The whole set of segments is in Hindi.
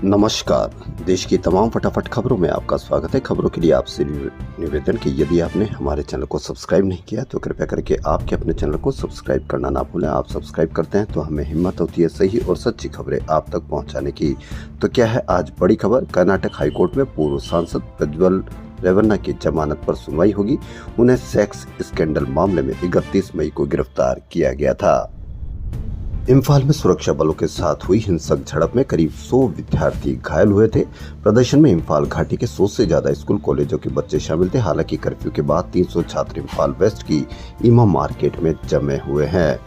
नमस्कार। देश की तमाम फटाफट खबरों में आपका स्वागत है। खबरों के लिए आपसे निवेदन कि यदि आपने हमारे चैनल को सब्सक्राइब नहीं किया तो कृपया करके आपके अपने चैनल को सब्सक्राइब करना ना भूलें। आप सब्सक्राइब करते हैं तो हमें हिम्मत होती है सही और सच्ची खबरें आप तक पहुंचाने की। तो क्या है आज बड़ी खबर? कर्नाटक हाईकोर्ट में पूर्व सांसद प्रज्वल रेवन्ना की जमानत पर सुनवाई होगी। उन्हें सेक्स स्कैंडल मामले में 31 मई को गिरफ्तार किया गया था। इम्फाल में सुरक्षा बलों के साथ हुई हिंसक झड़प में करीब 100 विद्यार्थी घायल हुए थे। प्रदर्शन में इम्फाल घाटी के 100 से ज्यादा स्कूल कॉलेजों के बच्चे शामिल थे। हालांकि कर्फ्यू के बाद 300 छात्र इम्फाल वेस्ट की इमा मार्केट में जमे हुए हैं।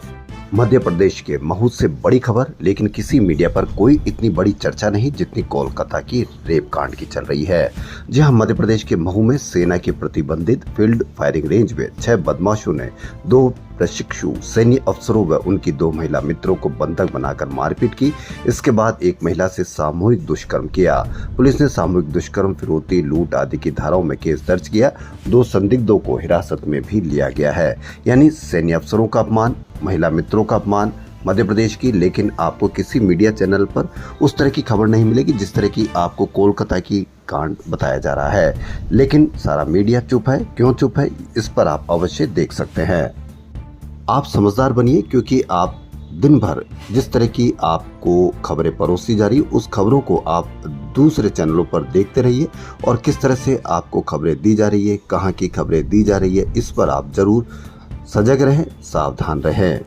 मध्य प्रदेश के महू से बड़ी खबर, लेकिन किसी मीडिया पर कोई इतनी बड़ी चर्चा नहीं जितनी कोलकाता की रेप कांड की चल रही है। जी हां, मध्य प्रदेश के महू में सेना के प्रतिबंधित फील्ड फायरिंग रेंज में 6 बदमाशों ने 2 प्रशिक्षु सैन्य अफसरों व उनकी 2 महिला मित्रों को बंधक बनाकर मारपीट की। इसके बाद एक महिला से सामूहिक दुष्कर्म किया। पुलिस ने सामूहिक दुष्कर्म, फिरौती, लूट आदि की धाराओं में केस दर्ज किया। 2 संदिग्धों को हिरासत में भी लिया गया है। यानी सैन्य अफसरों का अपमान, महिला मित्रों का अपमान मध्य प्रदेश की। लेकिन आपको किसी मीडिया चैनल पर उस तरह की खबर नहीं मिलेगी जिस तरह की आपको कोलकाता की कांड बताया जा रहा है। लेकिन सारा मीडिया चुप है। क्यों चुप है, इस पर आप अवश्य देख सकते हैं। आप समझदार बनिए, क्योंकि आप दिन भर जिस तरह की आपको खबरें परोसी जा रही है उस खबरों को आप दूसरे चैनलों पर देखते रहिए और किस तरह से आपको खबरें दी जा रही है, कहां की खबरें दी जा रही है, इस पर आप जरूर सजग रहें, सावधान रहें।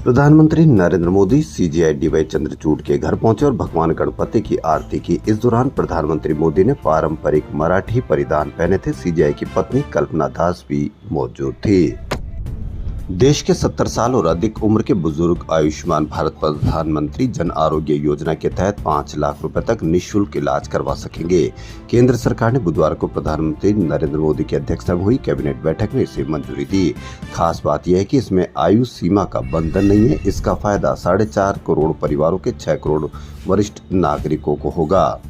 प्रधानमंत्री नरेंद्र मोदी सीजीआई डीवाई चंद्रचूड़ के घर पहुंचे और भगवान गणपति की आरती की। इस दौरान प्रधानमंत्री मोदी ने पारंपरिक मराठी परिधान पहने थे। सीजीआई की पत्नी कल्पना दास भी मौजूद थी। देश के 70 साल और अधिक उम्र के बुजुर्ग आयुष्मान भारत प्रधानमंत्री जन आरोग्य योजना के तहत 5 लाख रुपए तक निःशुल्क इलाज करवा सकेंगे। केंद्र सरकार ने बुधवार को प्रधानमंत्री नरेंद्र मोदी की अध्यक्षता में हुई कैबिनेट बैठक में इसे मंजूरी दी। खास बात यह है कि इसमें आयु सीमा का बंधन नहीं है। इसका फायदा 4.5 करोड़ परिवारों के 6 करोड़ वरिष्ठ नागरिकों को होगा।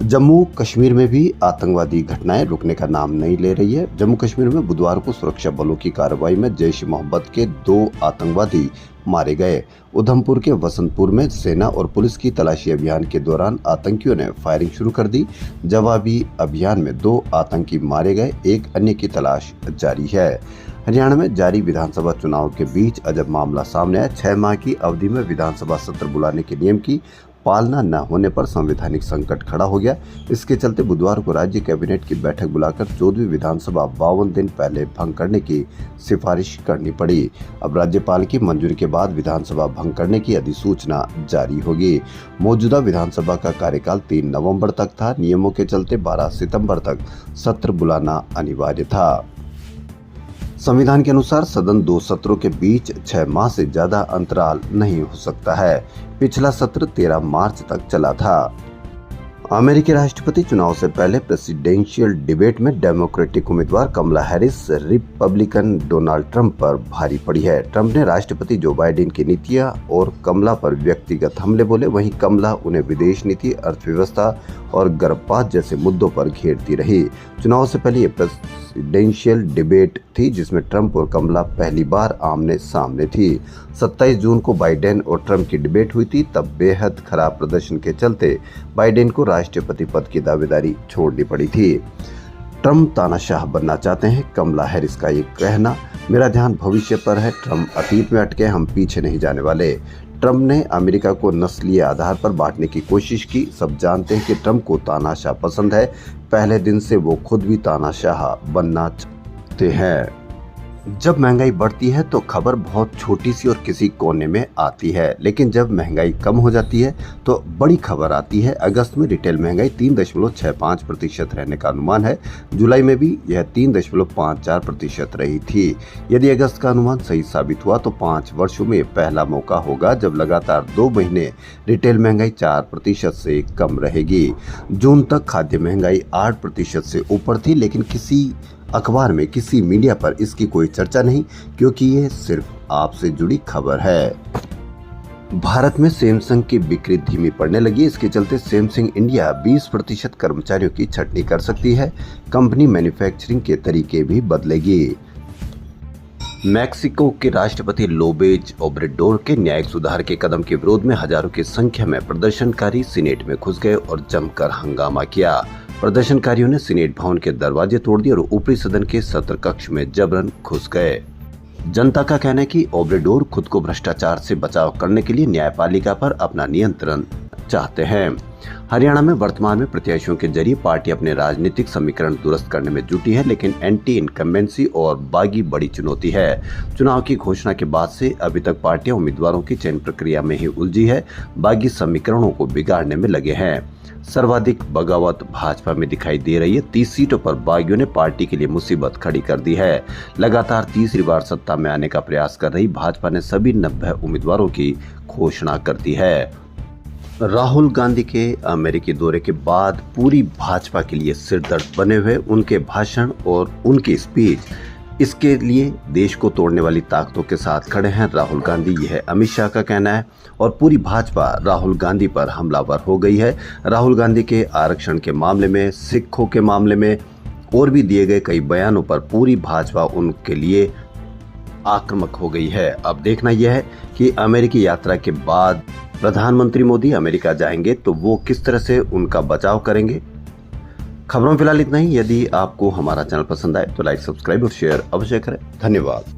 जम्मू कश्मीर में भी आतंकवादी घटनाएं रुकने का नाम नहीं ले रही है। जम्मू कश्मीर में बुधवार को सुरक्षा बलों की कार्रवाई में जैश-ए-मोहम्मद के 2 आतंकवादी मारे गए। उधमपुर के वसंतपुर में सेना और पुलिस की तलाशी अभियान के दौरान आतंकियों ने फायरिंग शुरू कर दी। जवाबी अभियान में 2 आतंकी मारे गए, एक अन्य की तलाश जारी है। हरियाणा में जारी विधानसभा चुनाव के बीच अजब मामला सामने आया। 6 माह की अवधि में विधानसभा सत्र बुलाने के नियम की पालना न होने पर संवैधानिक संकट खड़ा हो गया। इसके चलते बुधवार को राज्य कैबिनेट की बैठक बुलाकर 14वीं विधानसभा 52 दिन पहले भंग करने की सिफारिश करनी पड़ी। अब राज्यपाल की मंजूरी के बाद विधानसभा भंग करने की अधिसूचना जारी होगी। मौजूदा विधानसभा का कार्यकाल 3 नवंबर तक था। नियमों के चलते 12 सितंबर तक सत्र बुलाना अनिवार्य था। संविधान के अनुसार सदन 2 सत्रों के बीच 6 माह से ज्यादा अंतराल नहीं हो सकता है। पिछला सत्र 13 मार्च तक चला था। अमेरिकी राष्ट्रपति चुनाव से पहले प्रेसिडेंशियल डिबेट में डेमोक्रेटिक उम्मीदवार कमला हैरिस रिपब्लिकन डोनाल्ड ट्रंप पर भारी पड़ी है। ट्रंप ने राष्ट्रपति जो बाइडेन की नीतियां और कमला पर व्यक्तिगत हमले बोले। वहीं कमला उन्हें विदेश नीति, अर्थव्यवस्था और गर्भपात जैसे मुद्दों पर घेरती रही। चुनाव से पहले ये प्रेसिडेंशियल डिबेट थी जिसमें ट्रंप और कमला पहली बार आमने सामने थी। 27 जून को बाइडेन और ट्रंप की डिबेट हुई थी। तब बेहद खराब प्रदर्शन के चलते बाइडेन को राष्ट्रपति पद की दावेदारी छोड़नी पड़ी थी। ट्रंप तानाशाह बनना चाहते हैं, कमला हैरिस का ये कहना। मेरा ध्यान भविष्य पर है, ट्रंप अतीत में अटके, हम पीछे नहीं जाने वाले। ट्रंप ने अमेरिका को नस्लीय आधार पर बांटने की कोशिश की। सब जानते हैं कि ट्रंप को तानाशाह पसंद है। पहले दिन से वो खुद भी तानाशाह बनना चाहते हैं। जब महंगाई बढ़ती है तो खबर बहुत छोटी सी और किसी कोने में आती है, लेकिन जब महंगाई कम हो जाती है तो बड़ी खबर आती है। अगस्त में रिटेल महंगाई 3.65% रहने का अनुमान है। जुलाई में भी यह 3.54% रही थी। यदि अगस्त का अनुमान सही साबित हुआ तो 5 वर्षों में पहला मौका होगा जब लगातार 2 महीने रिटेल महंगाई 4% से कम रहेगी। जून तक खाद्य महंगाई 8% से ऊपर थी, लेकिन किसी अखबार में, किसी मीडिया पर इसकी कोई चर्चा नहीं, क्योंकि ये सिर्फ आपसे जुड़ी खबर है। भारत में सैमसंग की बिक्री धीमी पड़ने लगी। इसके चलते सैमसंग इंडिया 20% कर्मचारियों की छंटनी कर सकती है। कंपनी मैन्युफैक्चरिंग के तरीके भी बदलेगी। मैक्सिको के राष्ट्रपति लोपेज ओब्राडोर के न्यायिक सुधार के कदम के विरोध में हजारों की संख्या में प्रदर्शनकारी सीनेट में घुस गए और जमकर हंगामा किया। प्रदर्शनकारियों ने सीनेट भवन के दरवाजे तोड़ दिए और ऊपरी सदन के सत्र कक्ष में जबरन घुस गए। जनता का कहना है कि ओब्राडोर खुद को भ्रष्टाचार से बचाव करने के लिए न्यायपालिका पर अपना नियंत्रण चाहते हैं। हरियाणा में वर्तमान में प्रत्याशियों के जरिए पार्टी अपने राजनीतिक समीकरण दुरुस्त करने में जुटी है, लेकिन एंटी इनकम्बेंसी और बागी बड़ी चुनौती है। चुनाव की घोषणा के बाद से अभी तक पार्टियां उम्मीदवारों की चयन प्रक्रिया में ही उलझी है, बागी समीकरणों को बिगाड़ने में लगे हैं। सर्वाधिक बगावत भाजपा में दिखाई दे रही है। 30 सीटों पर बागियों ने पार्टी के लिए मुसीबत खड़ी कर दी है। लगातार तीसरी बार सत्ता में आने का प्रयास कर रही भाजपा ने सभी 90 उम्मीदवारों की घोषणा कर दी है। राहुल गांधी के अमेरिकी दौरे के बाद पूरी भाजपा के लिए सिरदर्द बने हुए उनके भाषण और उनकी स्पीच, इसके लिए देश को तोड़ने वाली ताकतों के साथ खड़े हैं राहुल गांधी, यह अमित शाह का कहना है। और पूरी भाजपा राहुल गांधी पर हमलावर हो गई है। राहुल गांधी के आरक्षण के मामले में, सिखों के मामले में और भी दिए गए कई बयानों पर पूरी भाजपा उनके लिए आक्रामक हो गई है। अब देखना यह है कि अमेरिकी यात्रा के बाद प्रधानमंत्री मोदी अमेरिका जाएंगे तो वो किस तरह से उनका बचाव करेंगे। खबरों में फिलहाल इतना ही। यदि आपको हमारा चैनल पसंद आए तो लाइक, सब्सक्राइब और शेयर अवश्य करें। धन्यवाद।